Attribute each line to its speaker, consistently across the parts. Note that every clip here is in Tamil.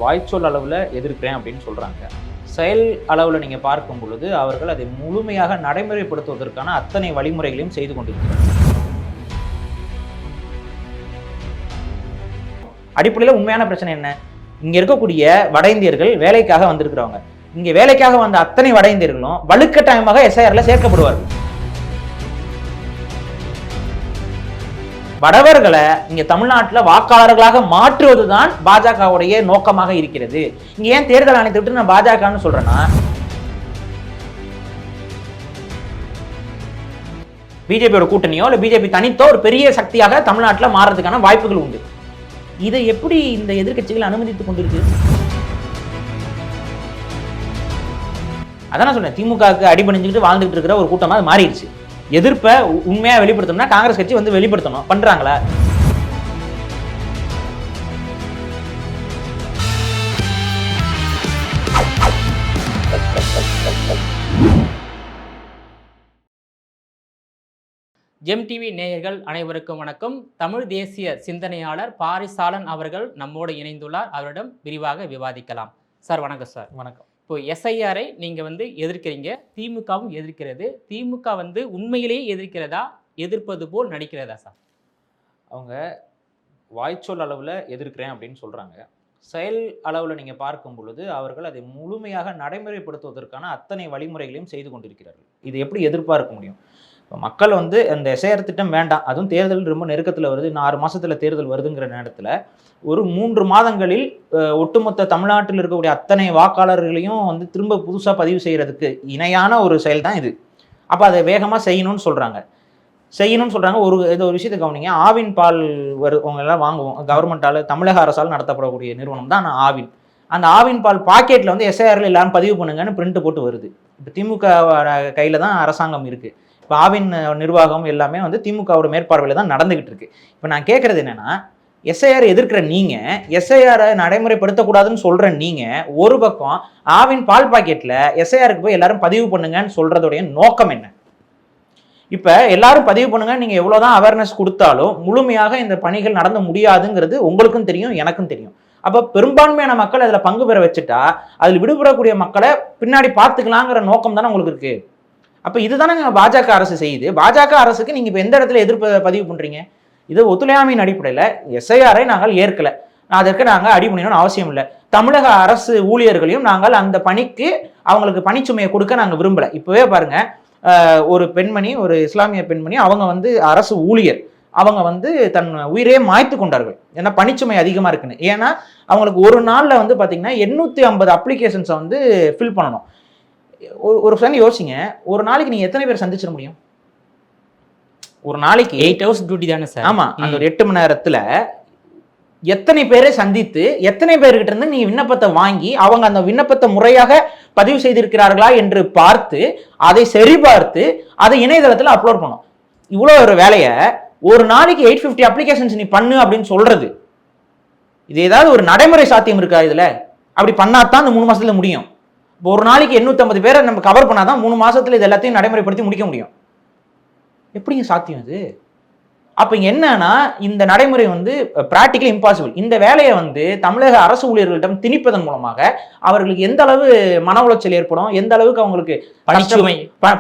Speaker 1: வாய்ச்சொல் அளவில் எதிர்க்கிறேன் அப்படின்னு சொல்கிறாங்க. செயல் அளவில் நீங்கள் பார்க்கும் பொழுது அவர்கள் அதை முழுமையாக நடைமுறைப்படுத்துவதற்கான அத்தனை வழிமுறைகளையும் செய்து கொண்டிருக்கிறார்கள். அடிப்படையில் உண்மையான பிரச்சனை என்ன? இங்கே இருக்கக்கூடிய வட இந்தியர்கள் வேலைக்காக வந்திருக்கிறவங்க. இங்கே வேலைக்காக வந்த அத்தனை வட இந்தியர்களும் வலுக்கட்டாயமாக எஸ்ஐஆர்ல சேர்க்கப்படுவார்கள். வடவர்களை இங்க தமிழ்நாட்டில் வாக்காளர்களாக மாற்றுவதுதான் பாஜகவுடைய நோக்கமாக இருக்கிறது. இங்க ஏன் தேர்தல் ஆணையத்தை விட்டு நான் பாஜகன்னு சொல்றேன்னா, பிஜேபியோட கூட்டணியோ இல்ல பிஜேபி தனித்தோ ஒரு பெரிய சக்தியாக தமிழ்நாட்டில் மாறதுக்கான வாய்ப்புகள் உண்டு. இதை எப்படி இந்த எதிர்க்கட்சிகள் அனுமதித்துக் கொண்டிருக்கு? அதான் சொன்னேன், திமுகவுக்கு அடிபணிஞ்சுக்கிட்டு வாழ்ந்துட்டு இருக்கிற ஒரு கூட்டமா அது மாறிடுச்சு. எதிர்ப்பை உண்மையா வெளிப்படுத்தணும்னா காங்கிரஸ் கட்சி வந்து வெளிப்படுத்தணும். பண்றாங்களா?
Speaker 2: ஜெம் டிவி நேயர்கள் அனைவருக்கும் வணக்கம். தமிழ் தேசிய சிந்தனையாளர் பாரிசாலன் அவர்கள் நம்மோடு இணைந்துள்ளார். அவரிடம் விரிவாக விவாதிக்கலாம். சார் வணக்கம். சார்
Speaker 1: வணக்கம்.
Speaker 2: இப்போ எஸ்ஐஆரை நீங்கள் எதிர்க்கிறீங்க, திமுகவும் எதிர்க்கிறது. திமுக உண்மையிலேயே எதிர்க்கிறதா, எதிர்ப்பது போல் நடிக்கிறதா? சார்
Speaker 1: அவங்க வாய்ச்சொல் அளவில் எதிர்க்கிறேன் அப்படின்னு சொல்கிறாங்க. செயல் அளவில் நீங்கள் பார்க்கும் பொழுது அவர்கள் அதை முழுமையாக நடைமுறைப்படுத்துவதற்கான அத்தனை வழிமுறைகளையும் செய்து கொண்டிருக்கிறார்கள். இது எப்படி எதிர்ப்பாக இருக்க முடியும்? இப்போ மக்கள் அந்த எஸ்ஐஆர் திட்டம் வேண்டாம், அதுவும் தேர்தல் ரொம்ப நெருக்கத்தில் வருது, இன்னும் 6 மாதத்தில் தேர்தல் வருதுங்கிற நேரத்தில் ஒரு 3 மாதங்களில் ஒட்டுமொத்த தமிழ்நாட்டில் இருக்கக்கூடிய அத்தனை வாக்காளர்களையும் திரும்ப புதுசாக பதிவு செய்கிறதுக்கு இணையான ஒரு செயல் தான் இது. அப்போ அதை வேகமாக செய்யணும்னு சொல்கிறாங்க. ஒரு விஷயத்தை கவனிங்க. ஆவின் பால் அவங்க எல்லாம் வாங்குவோம். கவர்மெண்டால், தமிழக அரசால் நடத்தப்படக்கூடிய நிறுவனம் தான் ஆவின். அந்த ஆவின் பால் பாக்கெட்டில் எஸ்ஐஆரில் எல்லாரும் பதிவு பண்ணுங்கன்னு பிரிண்ட் போட்டு வருது. இப்போ திமுக கையில் தான் அரசாங்கம் இருக்குது. இப்போ ஆவின் நிர்வாகம் எல்லாமே திமுகவோட மேற்பார்வையில் தான் நடந்துகிட்டு இருக்கு. இப்போ நான் கேட்குறது என்னன்னா, எஸ்ஐஆர் எதிர்க்கிற நீங்கள், எஸ்ஐஆரை நடைமுறைப்படுத்தக்கூடாதுன்னு சொல்கிற நீங்கள், ஒரு பக்கம் ஆவின் பால் பாக்கெட்டில் எஸ்ஐஆருக்கு போய் எல்லாரும் பதிவு பண்ணுங்கன்னு சொல்கிறதோடைய நோக்கம் என்ன? இப்போ எல்லாரும் பதிவு பண்ணுங்க, நீங்கள் எவ்வளோதான் அவேர்னஸ் கொடுத்தாலும் முழுமையாக இந்த பணிகள் நடந்து முடியாதுங்கிறது உங்களுக்கும் தெரியும், எனக்கும் தெரியும். அப்போ பெரும்பான்மையான மக்கள் அதில் பங்கு பெற வச்சுட்டா அதில் விடுபடக்கூடிய மக்களை பின்னாடி பார்த்துக்கலாங்கிற நோக்கம் தானே உங்களுக்கு இருக்குது. அப்போ இதுதானே பாஜக அரசு செய்யுது. பாஜக அரசுக்கு நீங்கள் இப்போ எந்த இடத்துல எதிர்ப்பு பதிவு பண்ணுறீங்க? இது ஒத்துழையாமையின் அடிப்படையில் எஸ்ஐஆரை நாங்கள் ஏற்கலை, அதற்கு நாங்கள் அடிபணியணும்னு அவசியம் இல்லை. தமிழக அரசு ஊழியர்களையும் நாங்கள் அந்த பணிக்கு அவங்களுக்கு பணிச்சுமையை கொடுக்க நாங்கள் விரும்பலை. இப்போவே பாருங்க, ஒரு பெண்மணி, ஒரு இஸ்லாமிய பெண்மணி, அவங்க அரசு ஊழியர், அவங்க தன் உயிரே மாய்த்து கொண்டார்கள். ஏன்னா பணிச்சுமை அதிகமாக இருக்குன்னு. ஏன்னா அவங்களுக்கு ஒரு நாளில் பார்த்தீங்கன்னா 850 அப்ளிகேஷன்ஸை ஃபில் பண்ணணும். ஒரு செகண்ட் யோசிங்க, ஒரு நாளைக்கு நீங்க எத்தனை பேர் சந்திச்சிட முடியும்? ஒரு நாளைக்கு
Speaker 2: 8 hours டியூட்டி தானே சார்?
Speaker 1: ஆமா, அந்த ஒரு 8 மணி நேரத்துல எத்தனை பேரை சந்தித்து எத்தனை பேர்கிட்ட இருந்து நீங்க விண்ணப்பத்தை வாங்கி அவங்க அந்த விண்ணப்பத்தை முறையாக பதிவு செய்திருக்கிறார்களா என்று பார்த்து அதை சரிபார்த்து அதை இணையதளத்தில் அப்லோட் பண்ணும். இவ்வளோ ஒரு வேலையை ஒரு நாளைக்கு 850 அப்ளிகேஷன்ஸ் நீ பண்ணு அப்படின்னு சொல்றது, இது ஏதாவது ஒரு நடைமுறை சாத்தியம் இருக்கா? இதுல அப்படி பண்ணாதான் இந்த 3 மாசத்துல முடியும். இப்போ ஒரு நாளைக்கு 850 பேரை நம்ம கவர் பண்ணாதான் 3 மாசத்துல இது எல்லாத்தையும் நடைமுறைப்படுத்தி முடிக்க முடியும். எப்படிங்க சாத்தியம் இது? அப்ப இங்க என்னன்னா, இந்த நடைமுறை பிராக்டிகலி இம்பாசிபிள். இந்த வேலையை தமிழக அரசு ஊழியர்களிடம் திணிப்பதன் மூலமாக அவர்களுக்கு எந்த அளவு மன உளைச்சல் ஏற்படும், எந்த அளவுக்கு அவங்களுக்கு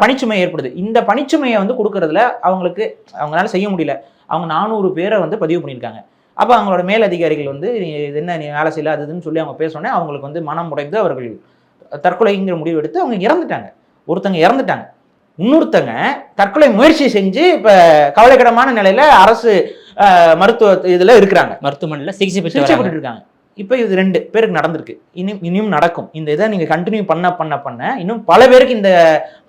Speaker 1: பணிச்சுமை ஏற்படுது. இந்த பணிச்சுமையை கொடுக்கறதுல அவங்களால செய்ய முடியல. அவங்க 400 பேரை பதிவு பண்ணியிருக்காங்க. அப்போ அவங்களோட மேலதிகாரிகள் இது என்ன நீ வேலை செய்யல அதுன்னு சொல்லி அவங்க பேசோடனே அவங்களுக்கு மனம் உடைந்து அவர்கள் தற்கொலைங்கிற முடிவு எடுத்து அவங்க இறந்துட்டாங்க. ஒருத்தங்க இறந்துட்டாங்க, இன்னொருத்தங்க தற்கொலை முயற்சி செஞ்சு இப்ப கவலைக்கிடமான நிலையில அரசு மருத்துவ இதுல இருக்கிறாங்க,
Speaker 2: மருத்துவமனையில் சிகிச்சை
Speaker 1: பெற்று இருக்காங்க. இப்போ இது 2 பேருக்கு நடந்திருக்கு, இனியும் நடக்கும். இந்த இதை நீங்க கண்டினியூ பண்ண இன்னும் பல பேருக்கு இந்த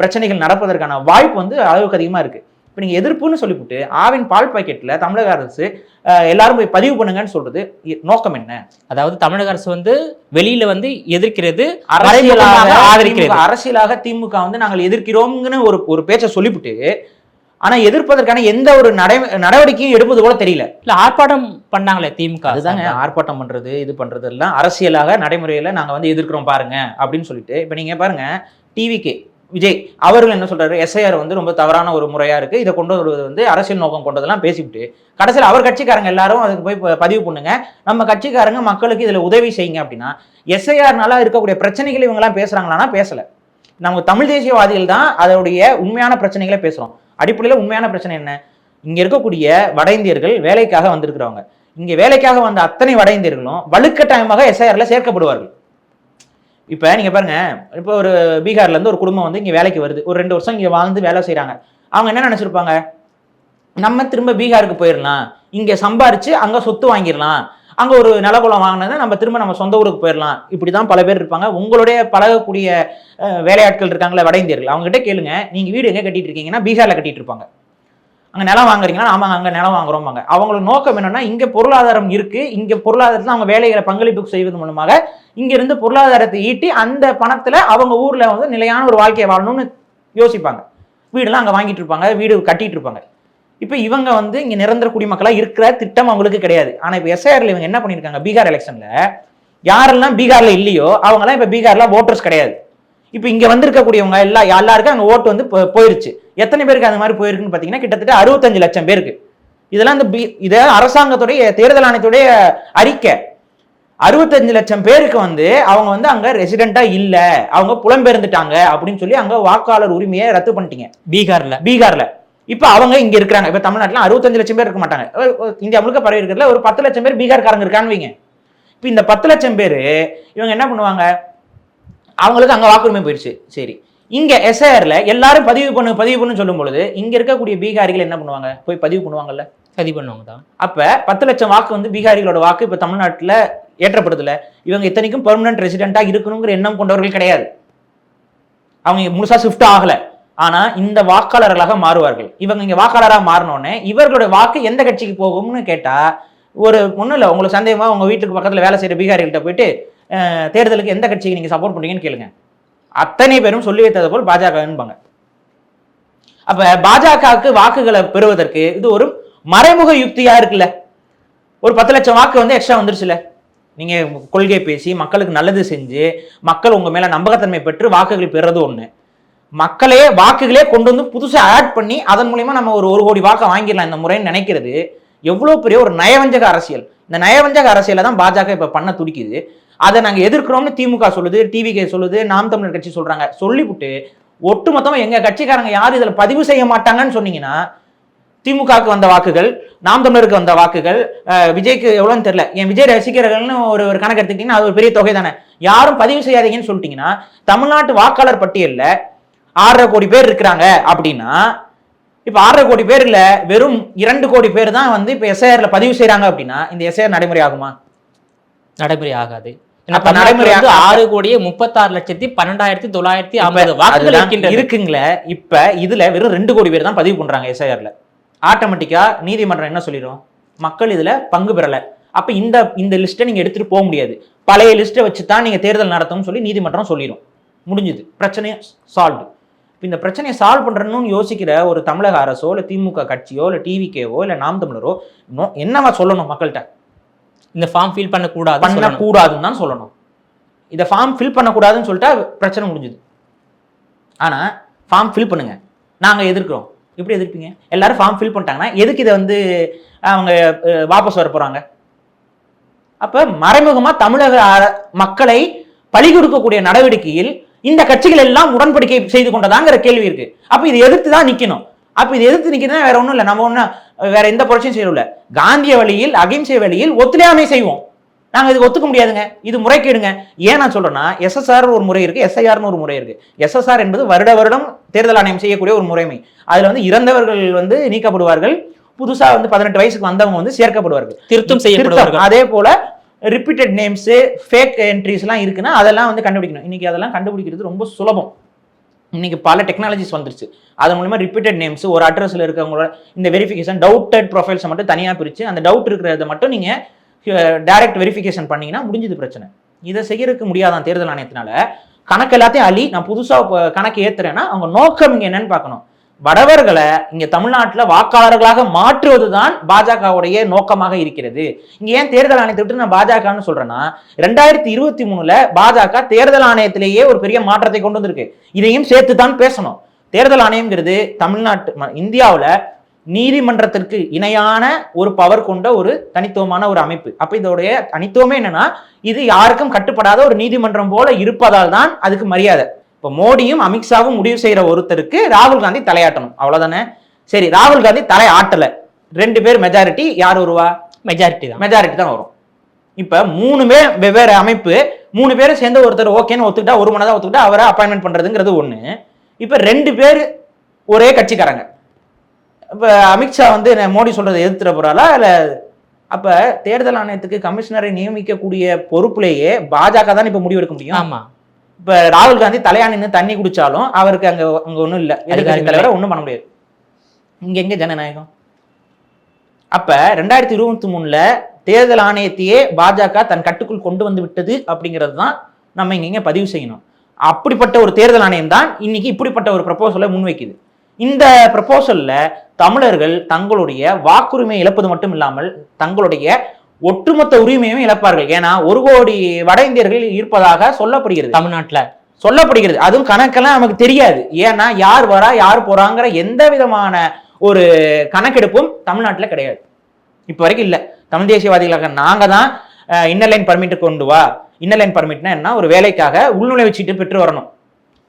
Speaker 1: பிரச்சனைகள் நடப்பதற்கான வாய்ப்பு அளவுக்கு அதிகமா இருக்கு. இப்போ நீங்க எதிர்ப்புன்னு சொல்லிவிட்டு ஆவின் பால் பாக்கெட்ல தமிழக அரசு எல்லாரும் போய் பதிவு பண்ணுங்கன்னு சொல்றது நோக்கம் என்ன?
Speaker 2: அதாவது தமிழக அரசு வெளியில எதிர்க்கிறது,
Speaker 1: அரசியலாக திமுக நாங்கள் எதிர்க்கிறோம்னு ஒரு பேச்சை சொல்லிவிட்டு, ஆனா எதிர்ப்பதற்கான எந்த ஒரு நடவடிக்கையும் எடுப்பது போல தெரியல.
Speaker 2: இல்ல ஆர்ப்பாட்டம் பண்ணாங்களே திமுக,
Speaker 1: அதுதாங்க ஆர்ப்பாட்டம் பண்றது, இது பண்றது எல்லாம் அரசியலாக நடைமுறையில நாங்க எதிர்க்கிறோம் பாருங்க அப்படின்னு சொல்லிட்டு. இப்ப நீங்க பாருங்க, டிவிகே விஜய் அவர்கள் என்ன சொல்றாரு, எஸ்ஐஆர் வந்து ரொம்ப தவறான ஒரு முறையா இருக்கு, இதை கொண்டு வருவது வந்து அரசியல் நோக்கம் கொண்டதெல்லாம் பேசிவிட்டு கடைசியில் அவர் கட்சிக்காரங்க எல்லாரும் அதுக்கு போய் பதிவு பண்ணுங்க, நம்ம கட்சிக்காரங்க மக்களுக்கு இதுல உதவி செய்யுங்க அப்படின்னா எஸ்ஐஆர்னால இருக்கக்கூடிய பிரச்சனைகள் இவங்கெல்லாம் பேசுறாங்களான்னா பேசல. நம்ம தமிழ் தேசியவாதிகள் தான் அதோடைய உண்மையான பிரச்சனைகளை பேசுறோம். அடிப்படையில் உண்மையான பிரச்சனை என்ன, இங்க இருக்கக்கூடிய வட இந்தியர்கள் வேலைக்காக வந்திருக்கிறவங்க, இங்க வேலைக்காக வந்த அத்தனை வட இந்தியர்களும் வலுக்கட்டாயமாக எஸ்ஐஆர்ல சேர்க்கப்படுவார்கள். இப்ப நீங்க பாருங்க, இப்போ ஒரு பீகார்ல இருந்து ஒரு குடும்பம் வந்து இங்க வேலைக்கு வருது, ஒரு 2 வருஷம் இங்க வாழ்ந்து வேலை செய்யறாங்க. அவங்க என்ன நினைச்சிருப்பாங்க, நம்ம திரும்ப பீகாருக்கு போயிடலாம், இங்க சம்பாரிச்சு அங்க சொத்து வாங்கிடலாம், அங்க ஒரு நிலக்குளம் வாங்கினதை நம்ம திரும்ப நம்ம சொந்த ஊருக்கு போயிடலாம், இப்படிதான் பல பேர் இருப்பாங்க. உங்களுடைய பழகக்கூடிய வேலையாட்கள் இருக்காங்களே வட இந்தியர்கள், அவங்க கிட்ட கேளுங்க, நீங்க வீடு எங்க கட்டிட்டு இருக்கீங்கன்னா பீகார்ல கட்டிட்டு இருப்பாங்க. அங்க நிலம் வாங்குறீங்கன்னா ஆமாங்க அங்க நிலம் வாங்குறோம்பாங்க. அவங்களோட நோக்கம் என்னன்னா, இங்க பொருளாதாரம் இருக்கு, இங்க பொருளாதாரத்துல அவங்க வேலைகளை பங்களிப்பு செய்வது மூலமாக இங்க இருந்து பொருளாதாரத்தை ஈட்டி அந்த பணத்துல அவங்க ஊர்ல வந்து நிலையான ஒரு வாழ்க்கையை வாழணும்னு யோசிப்பாங்க. வீடெல்லாம் அங்க வாங்கிட்டு இருப்பாங்க, வீடு கட்டிட்டு இருப்பாங்க. இப்ப இவங்க வந்து இங்க நிரந்தர குடிமக்களா இருக்கிற திட்டம் அவங்களுக்கு கிடையாது. ஆனா இப்ப எஸ்ஐஆர்ல இவங்க என்ன பண்ணிருக்காங்க, பீகார் எலெக்ஷன்ல யாரெல்லாம் பீகார்ல இல்லையோ அவங்க எல்லாம் இப்ப பீகார்ல ஓட்டர்ஸ் கிடையாது. இப்ப இங்க வந்திருக்கக்கூடியவங்க எல்லாருக்கும் அங்க ஓட்டு வந்து போயிருச்சு. எத்தனை பேருக்கு அந்த மாதிரி போயிருக்குன்னு பாத்தீங்கன்னா கிட்டத்தட்ட 65 லட்சம் பேருக்கு. இதெல்லாம் இந்த அரசாங்கத்துடைய தேர்தல் ஆணையத்துடைய அறிக்கை. 65 லட்சம் பேருக்கு வந்து அவங்க வந்து அங்க ரெசிடென்டா இல்ல, அவங்க புலம்பெயர்ந்துட்டாங்க அப்படின்னு சொல்லி அங்க வாக்காளர் உரிமையை ரத்து பண்ணிட்டீங்க பீகார்ல. இப்ப அவங்க இங்க இருக்கிறாங்க. இப்ப தமிழ்நாட்டுல 65 லட்சம் பேர் இருக்க மாட்டாங்க, இந்தியா முழுக்க பரவி இருக்கிறதுல ஒரு 10 லட்சம் பேர் பீகார்காரங்க இருக்கான்னு வைங்க. இப்ப இந்த 10 லட்சம் பேரு இவங்க என்ன பண்ணுவாங்க, அவங்களுக்கு அங்க வாக்குரிமை போயிடுச்சு. சரி, இங்க எஸ்ஐஆர்ல எல்லாரும் பதிவு பண்ணு சொல்லும் பொழுது இங்க இருக்கக்கூடிய பீகாரிகள் என்ன பண்ணுவாங்க, போய் பதிவு பண்ணுவாங்கல்ல, பதிவு பண்ணுவாங்க தான். அப்ப 10 லட்சம் வாக்கு வந்து பீகாரிகளோட வாக்கு இப்ப தமிழ்நாட்டுல ஏற்றப்படுதுல. இவங்க இத்தனைக்கும் பெர்மனன்ட் ரெசிடென்டா இருக்கணுங்கிற எண்ணம் கொண்டவர்கள் கிடையாது, அவங்க முழுசா ஷிஃப்ட் ஆகல. ஆனா இந்த வாக்காளர்களாக மாறுவார்கள். இவங்க இங்க வாக்காளராக மாறினோடனே இவர்களுடைய வாக்கு எந்த கட்சிக்கு போகும்னு கேட்டா, ஒன்றும் இல்லை, உங்களுக்கு சந்தேகமா உங்க வீட்டுக்கு பக்கத்துல வேலை செய்யற பீகாரிகள்கிட்ட போயிட்டு தேர்தலுக்கு எந்த கட்சிக்கு நீங்க சப்போர்ட் பண்றீங்கன்னு கேளுங்க, அத்தனை பேரும் சொல்லி வைத்தது போல் பாஜகன்பாங்க. அப்ப பாஜகவுக்கு வாக்குகளை பெறுவதற்கு இது ஒரு மறைமுக யுக்தியா இருக்குல்ல. ஒரு 10 லட்சம் வாக்கு வந்து எக்ஸ்ட்ரா வந்துருச்சுல, நீங்க கொள்கை பேசி மக்களுக்கு நல்லது செஞ்சு மக்கள் உங்க மேல நம்பகத்தன்மை பெற்று வாக்குகள் பெறுறது ஒண்ணு, மக்களே வாக்குகளே கொண்டு வந்து புதுசா ஆட் பண்ணி அதன் மூலியமா நம்ம ஒரு கோடி வாக்கை வாங்கிடலாம் இந்த முறைன்னு நினைக்கிறது எவ்வளவு பெரிய ஒரு நயவஞ்சக அரசியல். இந்த நயவஞ்சக அரசியலை தான் பாஜக இப்ப பண்ண துடிக்குது. அதை நாங்க எதிர்க்கிறோம்னு திமுக சொல்லுது, டிவிகே சொல்லுது, நாம் தமிழர் கட்சி சொல்றாங்க. சொல்லிவிட்டு ஒட்டுமொத்தமா எங்க கட்சிக்காரங்க யாரும் இதுல பதிவு செய்ய மாட்டாங்கன்னு சொன்னீங்கன்னா, திமுகவுக்கு வந்த வாக்குகள், நாம் தமிழருக்கு வந்த வாக்குகள், விஜய்க்கு எவ்வளவுன்னு தெரியல, என் விஜய் ரசிகர்கள்னு ஒரு கணக்கு எடுத்துக்கிட்டீங்கன்னா அது ஒரு பெரிய தொகை தானே, யாரும் பதிவு செய்யாதீங்கன்னு சொல்லிட்டீங்கன்னா தமிழ்நாட்டு வாக்காளர் பட்டியல்ல 6.5 கோடி பேர் இருக்கிறாங்க அப்படின்னா, இப்ப 6.5 கோடி பேர் இல்ல, வெறும் 2 கோடி பேர் தான் வந்து இப்ப எஸ்ஐஆர்ல பதிவு செய்யறாங்க அப்படின்னா இந்த எஸ்ஐஆர் நடைமுறை ஆகுமா? நடைமுறை ஆகாது. நடைமுறை 6,36,12,950 வாக்குகள் இருக்குங்களே. இப்ப இதுல வெறும் 2 கோடி பேர் தான் பதிவு பண்றாங்க எஸ்ஐஆர்ல. ஆட்டோமேட்டிக்கா நீதிமன்றம் என்ன சொல்லிடும், மக்கள் இதுல பங்கு பெறல, அப்ப இந்த லிஸ்ட்டை நீங்க எடுத்துட்டு போக முடியாது, பழைய லிஸ்ட்டை வச்சுதான் நீங்க தேர்தல் நடத்தும்னு சொல்லி நீதிமன்றம் சொல்லிடும். முடிஞ்சது, பிரச்சனை சால்வ். இந்த பிரச்சனையை சால்வ் பண்றணும்னு யோசிக்கிற ஒரு தமிழக அரசோ இல்ல திமுக கட்சியோ இல்ல டிவிகேவோ இல்ல நாம் தமிழரோ என்னவா சொல்லணும் மக்கள்கிட்ட, இந்த ஃபார்ம் ஃபில் பண்ணக்கூடாதுன்னு தான் சொல்லணும். இதை ஃபார்ம் ஃபில் பண்ணக்கூடாதுன்னு சொல்லிட்டா பிரச்சனை முடிஞ்சுது. ஆனா ஃபார்ம் ஃபில் பண்ணுங்க, நாங்க எதிர்க்கிறோம். எப்படி எதிர்ப்பீங்க? எல்லாரும் ஃபார்ம் ஃபில் பண்ணிட்டாங்கன்னா எதுக்கு இதை வந்து அவங்க வாபஸ் வர போறாங்க? அப்ப மறைமுகமா தமிழக மக்களை பழி கொடுக்கக்கூடிய நடவடிக்கையில் இந்த கட்சிகள் எல்லாம் உடன்படிக்கை செய்து கொண்டதாங்கிற கேள்வி இருக்கு. அப்ப இதை எதிர்த்து தான் நிக்கணும். அப்ப இதை எதிர்த்து நிக்கணும், வேற ஒண்ணும் இல்லை, நம்ம ஒன்னும் வேற எந்த புரட்சியும் செய்யல. காந்திய வழியில் அகிம்சை வழியில் ஒத்துழையாமை செய்வோம். நாங்க இதுக்கு ஒத்துக்க முடியாதுங்க, இது முறைகேடுங்க. ஏன் நான் சொல்றேன்னா, எஸ்எஸ்ஆர் ஒரு முறை இருக்கு, எஸ்ஐஆர்னு ஒரு முறை இருக்கு. எஸ்எஸ்ஆர் என்பது வருடம் தேர்தல் ஆணையம் செய்யக்கூடிய ஒரு முறைமை. அதுல வந்து இறந்தவர்கள் வந்து நீக்கப்படுவார்கள், புதுசா வந்து 18 வயசுக்கு வந்தவங்க வந்து சேர்க்கப்படுவார்கள், திருத்தம் செய்யப்படுவார்கள். அதே போல ரிப்பீட்டட் நேம்ஸ், ஃபேக் என்ட்ரிஸ்லாம் இருக்குன்னா அதெல்லாம் வந்து கண்டுபிடிக்கணும். இன்னைக்கு அதெல்லாம் கண்டுபிடிக்கிறது ரொம்ப சுலபம். இன்னைக்கு பல டெக்னாலஜிஸ் வந்துருச்சு. அதன் மூலமா ரிப்பீட்டட் நேம்ஸ், ஒரு அட்ரஸ்ல இருக்கவங்களோட இந்த வெரிஃபிகேஷன், டவுட்டட் ப்ரொஃபைல்ஸை மட்டும் தனியா பிரிச்சு அந்த டவுட் இருக்கிறத மட்டும் நீங்க டைரக்ட் வெரிஃபிகேஷன் பண்ணீங்கன்னா முடிஞ்சது பிரச்சனை. இதை செய்யறதுக்கு முடியாதான் தேர்தல் ஆணையத்தினால. கணக்கு எல்லாத்தையும் நான் புதுசா கணக்கு ஏத்துறேன்னா அவங்க நோக்கம் இங்க என்னன்னு பார்க்கணும். வடவர்களை இங்க தமிழ்நாட்டுல வாக்காளர்களாக மாற்றுவதுதான் பாஜகவுடைய நோக்கமாக இருக்கிறது. இங்க ஏன் தேர்தல் ஆணையத்தை விட்டு நான் பாஜகன்னு சொல்றேன்னா, 2023 பாஜக தேர்தல் ஆணையத்திலேயே ஒரு பெரிய மாற்றத்தை கொண்டு வந்திருக்கு. இதையும் சேர்த்து தான் பேசணும். தேர்தல் ஆணையம்ங்கிறது இந்தியாவுல நீதிமன்றத்திற்கு இணையான ஒரு பவர் கொண்ட ஒரு தனித்துவமான ஒரு அமைப்பு. அப்ப இதோடைய தனித்துவமே என்னன்னா, இது யாருக்கும் கட்டுப்படாத ஒரு நீதிமன்றம் போல இருப்பதால் தான் அதுக்கு மரியாதை. இப்போ மோடியும் அமித்ஷாவும் முடிவு செய்யற ஒருத்தருக்கு ராகுல் காந்தி தலையாட்டணும், அவ்வளவுதானே. சரி, ராகுல் காந்தி தலை ஆட்டல, 2 பேர் மெஜாரிட்டி, யார் வருவா? மெஜாரிட்டி தான் வரும். இப்ப 3 பேர் வெவ்வேறு அமைப்பு, 3 பேரும் சேர்ந்து ஒருத்தர் ஓகேன்னு ஒத்துக்கிட்டா, ஒரு மனதா ஒத்துக்கிட்டா அவரை அப்பாயின்மெண்ட் பண்றதுங்கிறது ஒண்ணு. இப்ப 2 பேர் ஒரே கட்சிக்காரங்க. இப்ப அமித்ஷா வந்து மோடி சொல்றதை எதிர்த்துற போறாளா இல்ல? அப்ப தேர்தல் ஆணையத்துக்கு கமிஷனரை நியமிக்கக்கூடிய பொறுப்புலேயே பாஜக தான் இப்ப முடிவெடுக்க முடியும்.
Speaker 2: ஆமா.
Speaker 1: இப்ப ராகுல் காந்தி தலையாணின்னு தண்ணி குடிச்சாலும் அவருக்கு அங்க ஒண்ணும் இல்ல, எதிர்கட்சி தலைவரை ஒண்ணும் பண்ண முடியாது. இங்க எங்க ஜனநாயகம்? அப்ப 2023 தேர்தல் ஆணையத்தையே பாஜக தன் கட்டுக்குள் கொண்டு வந்து விட்டது அப்படிங்கிறது தான் நம்ம இங்க பதிவு செய்யணும். அப்படிப்பட்ட ஒரு தேர்தல் ஆணையம் தான் இன்னைக்கு இப்படிப்பட்ட ஒரு ப்ரப்போசலை முன்வைக்குது. இந்த ப்ரப்போசல்ல தமிழர்கள் தங்களுடைய வாக்குரிமை இழப்பது மட்டும் இல்லாமல் தங்களுடைய ஒட்டுமொத்த உரிமையும் இழப்பார்கள். ஏன்னா 1 கோடி வட இந்தியர்கள் இருப்பதாக சொல்லப்படுகிறது, தமிழ்நாட்டுல சொல்லப்படுகிறது. அதுவும் கணக்கெல்லாம் நமக்கு தெரியாது. ஏன்னா யார் வரா யார் போறாங்கிற எந்த விதமான ஒரு கணக்கெடுப்பும் தமிழ்நாட்டுல கிடையாது, இப்ப வரைக்கும் இல்ல. தமிழ் தேசியவாதிகளாக நாங்க தான் இன்னர் லைன் பர்மிட் கொண்டு வா. இன்னர் லைன் பர்மிட்னா என்ன? ஒரு வேலைக்காக உள்நுழைவு சீட்டு பெற்று வரணும்.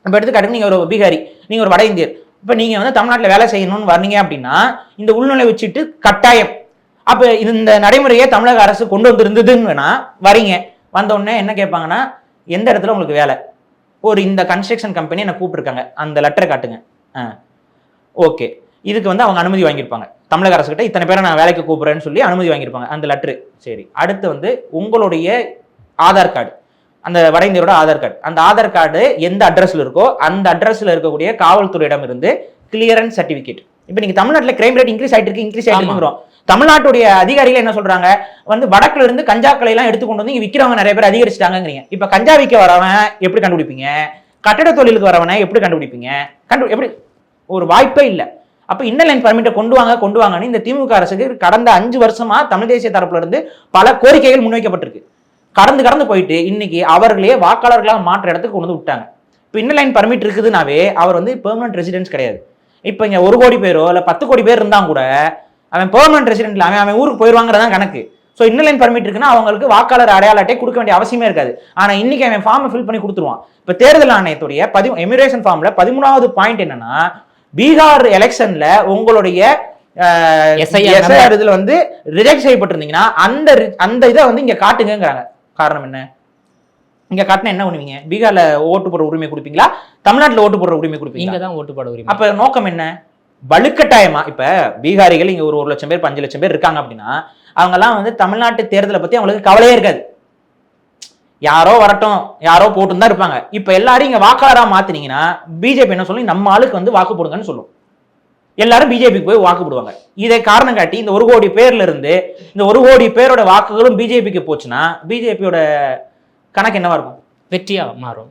Speaker 1: இப்ப எடுத்துக்காட்டுக்கு நீங்க ஒரு பீகாரி, நீங்க ஒரு வட இந்தியர், இப்ப நீங்க வந்து தமிழ்நாட்டில் வேலை செய்யணும்னு வர்றீங்க அப்படின்னா இந்த உள்நுழைவு சீட்டு கட்டாயம். அப்ப இந்த நடைமுறையை தமிழக அரசு கொண்டு வந்திருந்ததுன்னு வரீங்க, வந்த உடனே என்ன கேட்பாங்கன்னா, எந்த இடத்துல உங்களுக்கு வேலை? ஒரு இந்த கன்ஸ்ட்ரக்ஷன் கம்பெனி என்ன கூப்பிட்டுருக்காங்க, அந்த லெட்டரை காட்டுங்க. ஓகே, இதுக்கு வந்து அவங்க அனுமதி வாங்கியிருப்பாங்க தமிழக அரசு கிட்ட, இத்தனை பேரை நான் வேலைக்கு கூப்பிடுறேன்னு சொல்லி அனுமதி வாங்கியிருப்பாங்க அந்த லெட்டரு. சரி, அடுத்து வந்து உங்களுடைய ஆதார் கார்டு, அந்த வட இந்தியரோட ஆதார் கார்டு, அந்த ஆதார் கார்டு எந்த அட்ரஸ்ல இருக்கோ அந்த அட்ரஸ்ல இருக்கக்கூடிய காவல்துறையிடம் இருந்து கிளியரன்ஸ் சர்டிபிகேட். இப்போ நீங்க தமிழ்நாட்டில் கிரைம் ரேட் இன்க்ரீஸ் ஆயிட்டு இருக்கு. தமிழ்நாட்டுடைய அதிகாரிகள் என்ன சொல்றாங்க, வந்து வடக்குல இருந்து கஞ்சா கலை எல்லாம் எடுத்து கொண்டு வந்து இங்க விற்கிறவங்க நிறைய பேர் அதிகரிச்சிட்டாங்கிறீங்க. இப்ப கஞ்சா விற்க வரவன் எப்படி கண்டுபிடிப்பீங்க? கட்டட தொழிலுக்கு வரவனை எப்படி கண்டுபிடிப்பீங்க? எப்படி? ஒரு வாய்ப்பே இல்லை. அப்ப இன்னர் லைன் பர்மிட்டை கொண்டு வாங்கன்னு இந்த திமுக அரசுக்கு கடந்த 5 வருஷமா தமிழ் தேசிய தரப்புல இருந்து பல கோரிக்கைகள் முன்வைக்கப்பட்டிருக்கு. கடந்து போயிட்டு இன்னைக்கு அவர்களே வாக்காளர்களாக மாற்ற இடத்துக்கு கொண்டு வந்து விட்டாங்க. இப்போ இன்னர் லைன் பர்மிட் இருக்குதுனாவே அவர் வந்து பெர்மனன்ட் ரெசிடென்ஸ் கிடையாது. இப்போ இங்க 1 கோடி பேரோ இல்ல 10 கோடி பேர் இருந்தா கூட அவன் பெர்மனன்ட் ரெசிடென்ட்ல அவன் ஊருக்கு போயிருவாங்கிறதான் கணக்கு. ஸோ இன்னர் லைன் பர்மிட் இருக்குன்னா அவங்களுக்கு வாக்காளர் அடையாள அட்டை கொடுக்க வேண்டிய அவசியமே இருக்காது. ஆனா இன்னைக்கு அவன் ஃபார்மை ஃபில் பண்ணி கொடுத்துருவான். இப்போ தேர்தல் ஆணையத்துடைய எமிரேஷன் ஃபார்ம்ல 13வது பாயிண்ட் என்னன்னா, பீகார் எலெக்ஷன்ல உங்களுடைய எஸ்ஐஆர் இதுல வந்து ரிஜெக்ட் செய்யப்பட்டிருந்தீங்கன்னா அந்த இதை வந்து இங்க காட்டுங்கிறாங்க. காரணம் என்ன? இங்க காட்டினா என்ன பண்ணுவீங்க? பீகார்ல ஓட்டு போடுற உரிமை கொடுப்பீங்களா, தமிழ்நாட்டுல ஓட்டு போடுற உரிமை கொடுப்பீங்க? இங்க தான் ஓட்டு போட உரிமை. அப்ப நோக்கம் என்ன? வலுக்கட்டாயமா இப்ப பீகாரிகள் இங்க ஒரு 1 லட்சம் பேர் 5 லட்சம் பேர் இருக்காங்க அப்படின்னா அவங்க எல்லாம் வந்து தமிழ்நாட்டு தேர்தலை பத்தி அவங்களுக்கு கவலையே இருக்காது. யாரோ வரட்டும் யாரோ போட்டு தான் இருப்பாங்க. இப்ப எல்லாரும் இங்க வாக்காளரா மாத்தினீங்கன்னா பிஜேபி என்ன சொல்லி நம்ம ஆளுக்கு வந்து வாக்கு போடுங்கன்னு சொல்லும். எல்லாரும் பிஜேபிக்கு போய் வாக்கு போடுவாங்க. இதை காரணம் காட்டி இந்த 1 கோடி பேர்ல இருந்து இந்த 1 கோடி பேரோட வாக்குகளும் பிஜேபிக்கு போச்சுன்னா பிஜேபியோட கணக்கு என்னவா இருக்கும்? வெற்றியா மாறும்.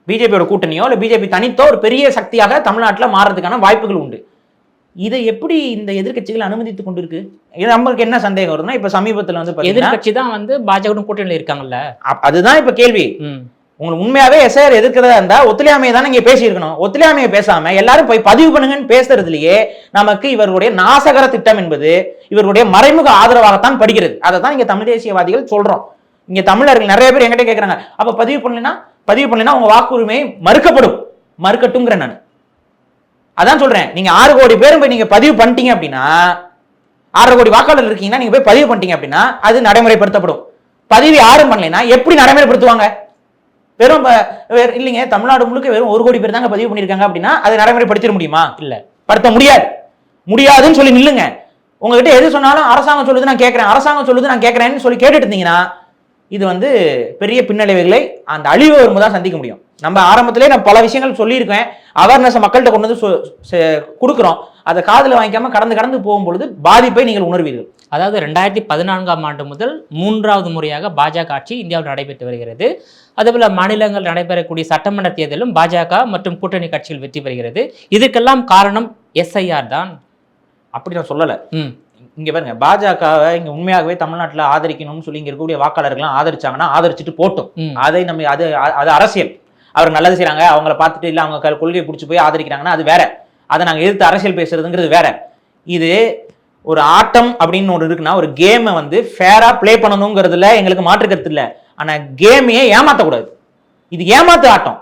Speaker 1: பிஜேபியோட கூட்டணியோ இல்ல பிஜேபி தனித்தோ ஒரு பெரிய சக்தியாக தமிழ்நாட்டில் மாறுறதுக்கான வாய்ப்புகள் உண்டு. இதை எப்படி இந்த எதிர்கட்சிகள் அனுமதித்துக் கொண்டிருக்கு? இது நம்மளுக்கு என்ன சந்தேகம் வருதுன்னா, இப்ப சமீபத்துல வந்து எதிர்கட்சி தான் வந்து பாஜக கூட்டணியில் இருக்காங்கல்ல, அதுதான் இப்ப கேள்வி. உங்களுக்கு உண்மையாவே எஸ்ஐஆர் எதிர்க்கிறதா இருந்தா ஒத்துழையாமையை தானே இங்க பேசியிருக்கணும். ஒத்துழையாமையை பேசாம எல்லாரும் போய் பதிவு பண்ணுங்கன்னு பேசுறதுலயே நமக்கு இவர்களுடைய நாசகர திட்டம் என்பது இவருடைய மறைமுக ஆதரவாகத்தான் படுகிறது. அதை தான் இங்க தமிழ் தேசியவாதிகள் சொல்றோம். இங்க தமிழர்கள் நிறைய பேர் என்கிட்ட கேட்கறாங்க, அப்ப பதிவு பண்ணலைன்னா உங்க வாக்குரிமை மறுக்கட்டும்ங்கிற நான் அதான் சொல்றேன். நீங்க 6 கோடி பேரும் போய் நீங்க பதிவு பண்ணிட்டீங்க அப்படின்னா, 6 கோடி வாக்காளர் இருக்கீங்கன்னா நீங்க போய் பதிவு பண்ணிட்டீங்க அப்படின்னா அது நடைமுறைப்படுத்தப்படும். பதிவு யாரும் பண்ணலைன்னா எப்படி நடைமுறைப்படுத்துவாங்க? வெறும் இல்லைங்க, தமிழ்நாடு முழுக்க வெறும் 1 கோடி பேர் தாங்க பதிவு பண்ணியிருக்காங்க அப்படின்னா அதை நடைமுறைப்படுத்திட முடியுமா? இல்ல, படுத்த முடியாதுன்னு சொல்லி நில்லுங்க. உங்ககிட்ட எது சொன்னாலும் அரசாங்கம் சொல்லுது நான் கேட்கறேன்னு சொல்லி கேட்டுட்டு இருந்தீங்கன்னா இது வந்து பெரிய பின்னடைவுகளை அந்த அழிவு வரும்போது சந்திக்க முடியும். நம்ம ஆரம்பத்திலே நான் பல விஷயங்கள் சொல்லியிருக்கேன், அவேர்னஸ் மக்கள்கிட்ட கொண்டு வந்து கொடுக்குறோம். அதை காதுல வாங்கிக்காம கடந்து போகும்பொழுது பாதிப்பை நீங்கள் உணர்வீர்கள்.
Speaker 2: அதாவது 2014ஆம் ஆண்டு முதல் 3வது முறையாக பாஜக ஆட்சி இந்தியாவில் நடைபெற்று வருகிறது. அதேபோல மாநிலங்கள் நடைபெறக்கூடிய சட்டமன்ற தேர்தலும் பாஜக மற்றும் கூட்டணி கட்சிகள் வெற்றி பெறுகிறது. இதுக்கெல்லாம் காரணம் எஸ்ஐஆர் தான்.
Speaker 1: அப்படி நான் சொல்லலை. இங்க பாருங்க, பாஜகவை இங்க உண்மையாகவே தமிழ்நாட்டில் ஆதரிக்கணும்னு சொல்லி இங்க இருக்கக்கூடிய வாக்காளர்கள்லாம் ஆதரிச்சாங்கன்னா ஆதரிச்சுட்டு போட்டும். அதை நம்ம அது அரசியல். அவர் நல்லது செய்யறாங்க, அவங்கள பார்த்துட்டு இல்லை அவங்க கொள்கையை பிடிச்சி போய் ஆதரிக்கிறாங்கன்னா அது வேற. அதை நாங்கள் எதிர்த்து அரசியல் பேசுறதுங்கிறது வேற. இது ஒரு ஆட்டம் அப்படின்னு ஒன்று இருக்குன்னா ஒரு கேமை வந்து ஃபேரா பிளே பண்ணணுங்கிறதுல எங்களுக்கு மாற்று கருத்து இல்லை. ஆனா கேமையே ஏமாத்தக்கூடாது. இது ஏமாத்து ஆட்டம்.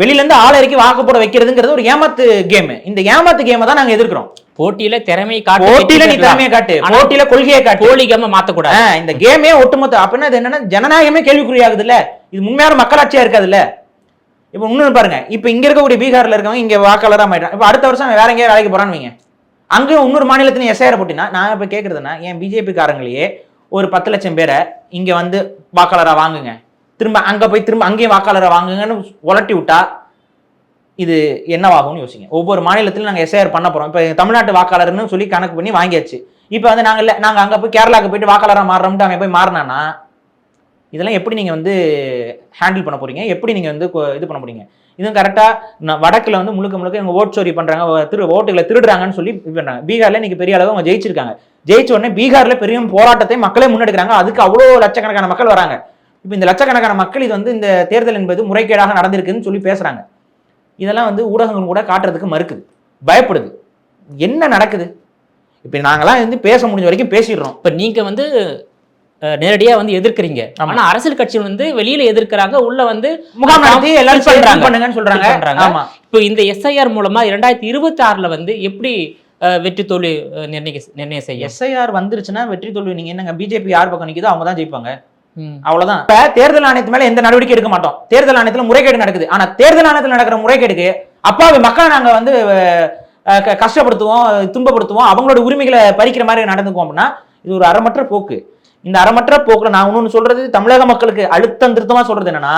Speaker 1: வெளியில இருந்து ஆளறிக்கை வாக்கு போட வைக்கிறதுங்கிறது ஒரு ஏமாத்து கேம். இந்த ஏமாத்து கேமை தான் நாங்க எதிர்க்கிறோம்.
Speaker 2: போட்டியில திறமை காட்டு,
Speaker 1: போட்டியில நீ திறமையை காட்டு, போட்டியில கொள்கையை காட்டு,
Speaker 2: போலி கேமை மாத்தக்கூடாது. இந்த
Speaker 1: கேமே ஒட்டுமொத்த அப்படின்னா அது என்னன்னா ஜனநாயகமே கேள்விக்குறியாகுது இல்ல. இது உண்மையான மக்களாட்சியா இருக்காது இல்ல. இப்ப இன்னொன்னு பாருங்க, இப்ப இங்க இருக்கக்கூடிய பீகார்ல இருக்கவங்க இங்க வாக்காளரா மாறிட்டான். இப்ப அடுத்த வருஷம் வேற எங்கேயா வேலைக்கு போறான்னு வைங்க, அங்க இன்னொரு மாநிலத்தின் எஸ்ஐஆர் போட்டினா நான் இப்ப கேக்குறதுன்னா என் பிஜேபி காரங்களையே ஒரு 10 லட்சம் பேரை இங்க வந்து வாக்காளரா வாங்குங்க, திரும்ப அங்க போய் திரும்ப அங்கேயும் வாக்காளரா வாங்குங்கன்னு உலட்டி விட்டா இது என்னவாகும்னு யோசிங்க. ஒவ்வொரு மாநிலத்திலும் நாங்கள் எஸ்ஐஆர் பண்ண போறோம். இப்போ தமிழ்நாட்டு வாக்காளர்னு சொல்லி கணக்கு பண்ணி வாங்கியாச்சு. இப்போ வந்து நாங்கள் அங்கே போய் கேரளாவுக்கு போயிட்டு வாக்காளராக மாறுறோம்ட்டு அவன் போய் மாறினானா இதெல்லாம் எப்படி நீங்கள் வந்து ஹேண்டில் பண்ண போறீங்க? எப்படி நீங்கள் வந்து இது பண்ண போறீங்க? இதுவும் கரெக்டாக வடக்கில் வந்து முழுக்க முழுக்க இவங்க ஓட் சோரி பண்ணுறாங்க, ஓட்டுகளை திருடுறாங்கன்னு சொல்லி இது பண்ணுறாங்க. பீகாரில் இன்னைக்கு பெரிய அளவு அவங்க ஜெயிச்சிருக்காங்க. ஜெயிச்ச உடனே பீகாரில் பெரிய போராட்டத்தை மக்களே முன்னெடுக்கிறாங்க. அதுக்கு அவ்வளோ லட்சக்கணக்கான மக்கள் வராங்க. இப்போ இந்த லட்சக்கணக்கான மக்கள் இது வந்து இந்த தேர்தல் என்பது முறைகேடாக நடந்திருக்குன்னு சொல்லி பேசுறாங்க. இதெல்லாம் வந்து ஊடகங்கள் கூட காட்டுறதுக்கு மறுக்குது, பயப்படுது. என்ன நடக்குது? இப்போ நாங்களாம் வந்து பேச முடிஞ்ச வரைக்கும் பேசிடுறோம்.
Speaker 2: இப்போ நீங்க வந்து நேரடியாக வந்து எதிர்க்கிறீங்க, ஆனா அரசியல் கட்சிகள் வந்து வெளியில எதிர்க்கிறாங்க, உள்ள வந்து
Speaker 1: முகாம் நடத்தி எல்லாரும் பண்ணுங்கன்னு சொல்றாங்க. ஆமா,
Speaker 2: இப்போ இந்த எஸ்ஐஆர் மூலமா 2026ல வந்து எப்படி வெற்றி தோல்வி நிர்ணயம் செய்ய?
Speaker 1: எஸ்ஐஆர் வந்துருச்சுன்னா வெற்றி தோல்வி நீங்க என்னங்க, பிஜேபி யார் பக்கம் நிக்குதோ அவங்க தான் ஜெயிப்பாங்க, அவ்வளவுதான். இப்ப தேர்தல் ஆணையத்து மேல எந்த நடவடிக்கை எடுக்க மாட்டோம். தேர்தல் ஆணையத்துல முறைகேடு நடக்குது. ஆனா தேர்தல் ஆணையத்துல நடக்கிற முறைகேடுக்கு அப்பாவி மக்களை நாங்க வந்து கஷ்டப்படுத்துவோம், துன்பப்படுத்துவோம், அவங்களோட உரிமைகளை பறிக்கிற மாதிரி நடந்துக்குவோம் அப்படின்னா இது ஒரு அறமற்ற போக்கு. இந்த அறமற்ற போக்குல நான் இன்னொன்னு சொல்றது, தமிழக மக்களுக்கு அழுத்தம் திருத்தமா சொல்றது என்னன்னா,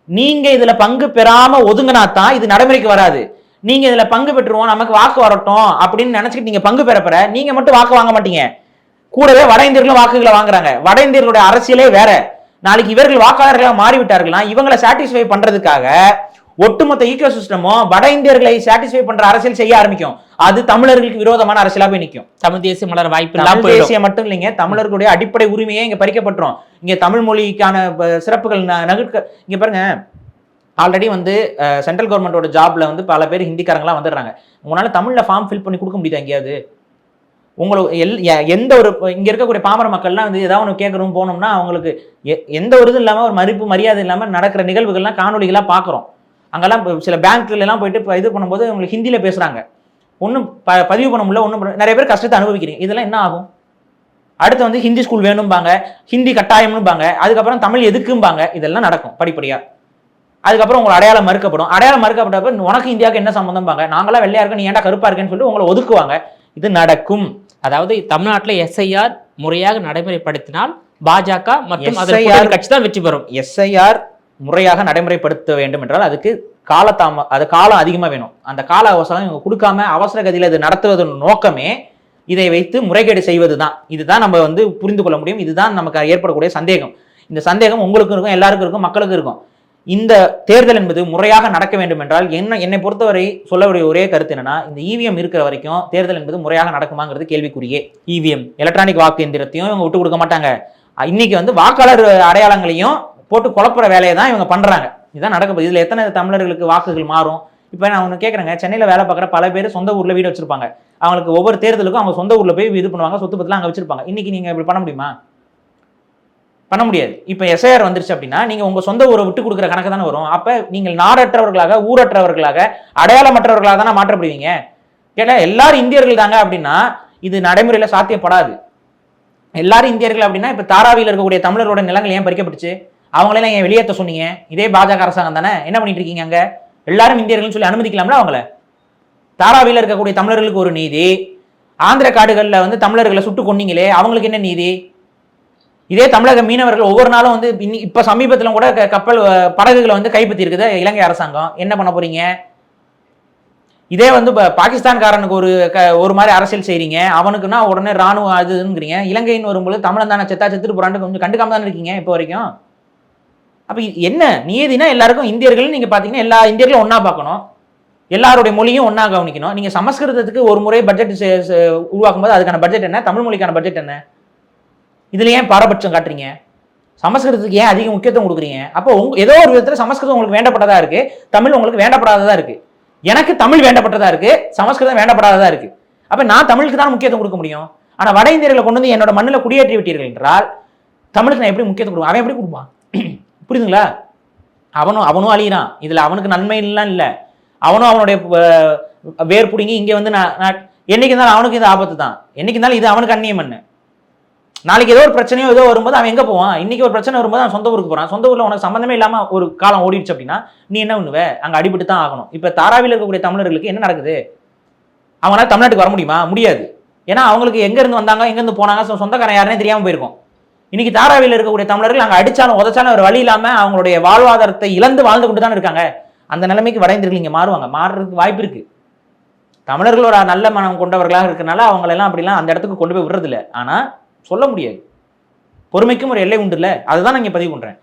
Speaker 1: நீங்க இதுல பங்கு பெறாம ஒதுங்கினா தான் இது நடைமுறைக்கு வராது. நீங்க இதுல பங்கு பெற்றுவோம், நமக்கு வாக்கு வரட்டும் அப்படின்னு நினைச்சுக்கிட்டு நீங்க பங்கு பெற நீங்க மட்டும் வாக்கு வாங்க மாட்டீங்க, கூடவே வட இந்தியர்களும் வாக்குகளை வாங்குறாங்க. வட இந்தியர்களுடைய அரசியலே வேற. நாளைக்கு இவர்கள் வாக்காளர்களாக மாறிவிட்டார்கள்னா இவங்களை சாட்டிஸ்ஃபை பண்றதுக்காக ஒட்டுமொத்த ஈக்கோ சிஸ்டமும் வட இந்தியர்களை சாட்டிஸ்ஃபை பண்ற அரசியல் செய்ய ஆரம்பிக்கும். அது தமிழர்களுக்கு விரோதமான அரசியலா போய் நிற்கும்.
Speaker 2: தமிழ் தேசியம் மலர வாய்ப்பு
Speaker 1: தேசியம் மட்டும் இல்லைங்க, தமிழர்களுடைய அடிப்படை உரிமையே இங்க பறிக்கப்பட்டுரும். இங்க தமிழ் மொழிக்கான சிறப்புகள் இங்க பாருங்க, ஆல்ரெடி வந்து சென்ட்ரல் கவர்மெண்டோட ஜாப்ல வந்து பல பேர் ஹிந்திக்காரங்களாம் வந்துடுறாங்க. உங்களால தமிழ்ல ஃபார்ம் ஃபில் பண்ணி கொடுக்க முடியுதா எங்கேயாவது? உங்களுக்கு எந்த ஒரு இங்க இருக்கக்கூடிய பாமர மக்கள்லாம் வந்து ஏதாவது ஒன்று கேட்கணும் போனோம்னா அவங்களுக்கு எந்த ஒரு இது இல்லாமல் ஒரு மதிப்பு மரியாதை இல்லாமல் நடக்கிற நிகழ்வுகள்லாம் காணொலிகளாக பார்க்குறோம். அங்கெல்லாம் சில பேங்க்ல எல்லாம் போயிட்டு இது பண்ணும்போது உங்களுக்கு ஹிந்தியில் பேசுகிறாங்க, ஒன்றும் பதிவு பண்ண முடியல, ஒன்றும் நிறைய பேர் கஷ்டத்தை அனுபவிக்கிறீங்க. இதெல்லாம் என்ன ஆகும்? அடுத்து வந்து ஹிந்தி ஸ்கூல் வேணும்பாங்க, ஹிந்தி கட்டாயம்னுபாங்க, அதுக்கப்புறம் தமிழ் எதுக்கும்பாங்க. இதெல்லாம் நடக்கும் படிப்படியாக. அதுக்கப்புறம் உங்களை அடையாளம் மறுக்கப்படும். அடையாளம் மறுக்கப்பட்டப்ப உனக்கு இந்தியாவுக்கு என்ன சம்பந்தம்பாங்க, நாங்களாம் வெள்ளையா இருக்கேன் நீ ஏன்டா கருப்பா இருக்கேன்னு சொல்லிட்டு உங்களை ஒதுக்குவாங்க. இது நடக்கும்.
Speaker 2: அதாவது தமிழ்நாட்டில் எஸ்ஐஆர் முறையாக நடைமுறைப்படுத்தினால் பாஜக மற்றும் அதன் கட்சி தான் வெற்றி பெறும்.
Speaker 1: எஸ்ஐஆர் முறையாக நடைமுறைப்படுத்த வேண்டும் என்றால் அதுக்கு காலம் அதிகமாக வேணும். அந்த கால அவசரம் இவங்க கொடுக்காம அவசர கதியில் இது நடத்துவதன் நோக்கமே இதை வைத்து முறைகேடு செய்வது தான். இதுதான் நம்ம வந்து புரிந்து கொள்ள முடியும். இதுதான் நமக்கு ஏற்படக்கூடிய சந்தேகம். இந்த சந்தேகம் உங்களுக்கு இருக்கும், எல்லாருக்கும் இருக்கும், மக்களுக்கு இருக்கும். இந்த தேர்தல் என்பது முறையாக நடக்க வேண்டும் என்றால் என்னை பொறுத்தவரை சொல்லக்கூடிய ஒரே கருத்து என்னன்னா, இந்த இவிஎம் இருக்கிற வரைக்கும் தேர்தல் என்பது முறையாக நடக்குமாங்கிறது கேள்விக்குரியே. இவிஎம் எலக்ட்ரானிக் வாக்கு எந்திரத்தையும் இவங்க விட்டு கொடுக்க மாட்டாங்க. இன்னைக்கு வந்து வாக்காளர் அடையாளங்களையும் போட்டு குழப்புற வேலையை தான் இவங்க பண்றாங்க. இதுதான் நடக்க போகுது. இதுல எத்தனை தமிழர்களுக்கு வாக்குகள் மாறும்? இப்போ நான் ஒன்று கேட்குறேங்க, சென்னையில் வேலை பார்க்குற பல பேர் சொந்த ஊரில் வீடு வச்சிருப்பாங்க. அவங்களுக்கு ஒவ்வொரு தேர்தலுக்கும் அவங்க சொந்த ஊரில் போய் இது பண்ணுவாங்க, சொத்து பத்திலாம் அங்கே வச்சிருப்பாங்க. இன்னைக்கு நீங்கள் இப்படி பண்ண முடியுமா? பண்ண முடியாது. இப்போ எஸ்ஐஆர் வந்துருச்சு அப்படின்னா நீங்கள் உங்கள் சொந்த ஊரை விட்டு கொடுக்குற கணக்கு தானே வரும். அப்போ நீங்கள் நாடற்றவர்களாக, ஊரற்றவர்களாக, அடையாளமற்றவர்களாக தானே மாற்றப்படுவீங்க. கேட்டா எல்லாரும் இந்தியர்கள் தாங்க அப்படின்னா இது நடைமுறையில் சாத்தியப்படாது. எல்லாரும் இந்தியர்கள் அப்படின்னா இப்போ தாராவியில் இருக்கக்கூடிய தமிழரோட நிலங்கள் ஏன் பறிக்கப்பட்டுச்சு? அவங்களெல்லாம் ஏன் வெளியேற்ற சொன்னீங்க? இதே பாஜக அரசாங்கம் தானே. என்ன பண்ணிட்டு இருக்கீங்க? அங்கே எல்லாரும் இந்தியர்கள்னு சொல்லி அனுமதிக்கலாம்ல அவங்கள? தாராவியில் இருக்கக்கூடிய தமிழர்களுக்கு ஒரு நீதி, ஆந்திர காடுகளில் வந்து தமிழர்களை சுட்டு கொன்னீங்களே அவங்களுக்கு என்ன நீதி? இதே தமிழக மீனவர்கள் ஒவ்வொரு நாளும் வந்து இப்ப சமீபத்திலும் கூட கப்பல் படகுகளை வந்து கைப்பற்றி இருக்குது இலங்கை அரசாங்கம். என்ன பண்ண போறீங்க? இதே வந்து பாகிஸ்தான்காரனுக்கு ஒரு மாதிரி அரசியல் செய்றீங்க, அவனுக்குன்னா உடனே ராணுவம் அதுங்கிறீங்க. இலங்கைன்னு வரும்போது தமிழன் தானே செத்துட்டு போறான்னு கொஞ்சம் கண்டுக்காம தானே இருக்கீங்க இப்போ வரைக்கும். அப்ப என்ன நீதினா எல்லாருக்கும் இந்தியர்கள் நீங்க பாத்தீங்கன்னா எல்லா இந்தியர்களும் ஒன்னா பார்க்கணும், எல்லாருடைய மொழியும் ஒன்னா கவனிக்கணும். நீங்க சமஸ்கிருதத்துக்கு ஒரு முறை பட்ஜெட் உருவாக்கும் போது அதுக்கான பட்ஜெட் என்ன, தமிழ் மொழிக்கான பட்ஜெட் என்ன? இதுல ஏன் பாரபட்சம் காட்டுறீங்க? சமஸ்கிருதத்துக்கு ஏன் அதிக முக்கியத்துவம் கொடுக்குறீங்க? அப்போ ஏதோ ஒரு விதத்துல சமஸ்கிருதம் உங்களுக்கு வேண்டப்பட்டதா இருக்கு, தமிழ் உங்களுக்கு வேண்டப்படாததா இருக்கு. எனக்கு தமிழ் வேண்டப்பட்டதா இருக்கு, சமஸ்கிருதம் வேண்டப்படாததா இருக்கு. அப்ப நான் தமிழுக்கு தான் முக்கியத்துவம் கொடுக்க முடியும். ஆனா வட இந்தியர்களை கொண்டு வந்து என்னோட மண்ணில் குடியேற்றி விட்டீர்கள் என்றால் தமிழுக்கு நான் எப்படி முக்கியத்துவம் கொடுப்பேன்? அவன் எப்படி கொடுப்பான்? புரியுதுங்களா? அவனும் அழியிறான். இதுல அவனுக்கு நன்மைலாம் இல்லை. அவனும் அவனுடைய வேர் பிடிங்கி இங்க வந்து என்னைக்கு இருந்தாலும் அவனுக்கு இது ஆபத்து தான். என்னைக்கு இருந்தாலும் இது அவனுக்கு அந்நியம் பண்ணு. நாளைக்கு ஏதோ ஒரு பிரச்சனையோ ஏதோ வரும்போது அவன் எங்க போவான்? இன்னைக்கு ஒரு பிரச்சனை வரும்போது அவன் சொந்த ஊருக்கு போறான். சொந்த ஊர்ல உனக்கு சம்பந்தமே இல்லாம ஒரு காலம் ஓடிடுச்சு அப்படின்னா நீ என்ன பண்ணுவ? அங்க அடிபட்டு தான் ஆகணும். இப்ப தாராவில இருக்கக்கூடிய தமிழர்களுக்கு என்ன நடக்குது? அவங்களால தமிழ்நாட்டுக்கு வர முடியுமா? முடியாது. ஏன்னா அவங்களுக்கு எங்க இருந்து வந்தாங்க, எங்க இருந்து போனாங்க, சொந்தக்காரன் யாருன்னே தெரியாம போயிருக்கும். இன்னைக்கு தாராவில இருக்கக்கூடிய தமிழர்கள் அங்க அடிச்சாலும் உதச்சாலும் ஒரு வழி இல்லாம அவங்களுடைய வாழ்வாதாரத்தை இழந்து வாழ்ந்து கொண்டு தான் இருக்காங்க. அந்த நிலைமைக்கு வட இந்தியர்கள் இங்க மாறுறதுக்கு வாய்ப்பு இருக்கு. தமிழர்கள் ஒரு நல்ல மனம் கொண்டவர்களாக இருக்கனால அவங்களெல்லாம் அப்படிலாம் அந்த இடத்துக்கு கொண்டு போய் விடுறது இல்லை. ஆனா சொல்ல முடியாது, பொறுமைக்கும் ஒரு எல்லை உண்டு இல்ல. அதுதான் நான் இங்க பதிவு பண்றேன்.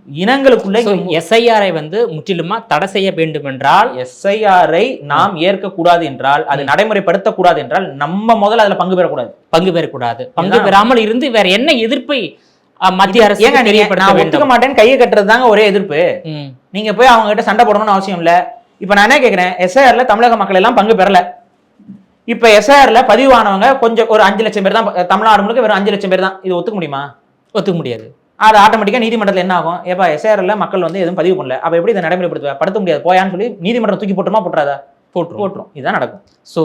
Speaker 1: இனங்களுக்குள்ள
Speaker 2: எஸ்ஐஆரை வந்து முற்றிலுமா தடை செய்ய வேண்டும் என்றால்,
Speaker 1: எஸ்ஐஆரை நாம் ஏற்கக்கூடாது என்றால், அது நடைமுறைப்படுத்தக்கூடாது என்றால் நம்ம முதல்ல அதுல பங்கு பெறக்கூடாது. பங்கு பெறாமல் இருந்து வேற என்ன எதிர்ப்பை மத்திய அரசு ஒத்துக்க மாட்டேன்னு கையை கட்டுறது தாங்க ஒரே எதிர்ப்பு. நீங்க போய் அவங்க கிட்ட சண்டை போடணும்னு அவசியம் இல்ல. இப்ப நான் என்ன கேட்கிறேன், எஸ்ஐஆர்ல தமிழக மக்கள் எல்லாம் பங்கு பெறல. இப்ப எஸ்ஐஆர்ல பதிவானவங்க கொஞ்சம் ஒரு 5 லட்சம் பேர் தான். தமிழ்நாடு முழுக்க வெறும் 5 லட்சம் பேர் தான். இது ஒத்துக்க முடியுமா? ஒத்துக்க முடியாது. அது ஆட்டோமேட்டிக்கா நீதிமன்றத்தில் என்ன ஆகும்? ஏப்பா எஸ்ஐஆர்ல மக்கள் வந்து எதுவும் பதிவு பண்ணல, அப்ப எப்படி இதை நடைமுறைப்படுத்த முடியாது போயான்னு சொல்லி நீதிமன்றம் தூக்கி போட்டுமா போட்டுறாதா? போட்டுரும். இதுதான் நடக்கும். ஸோ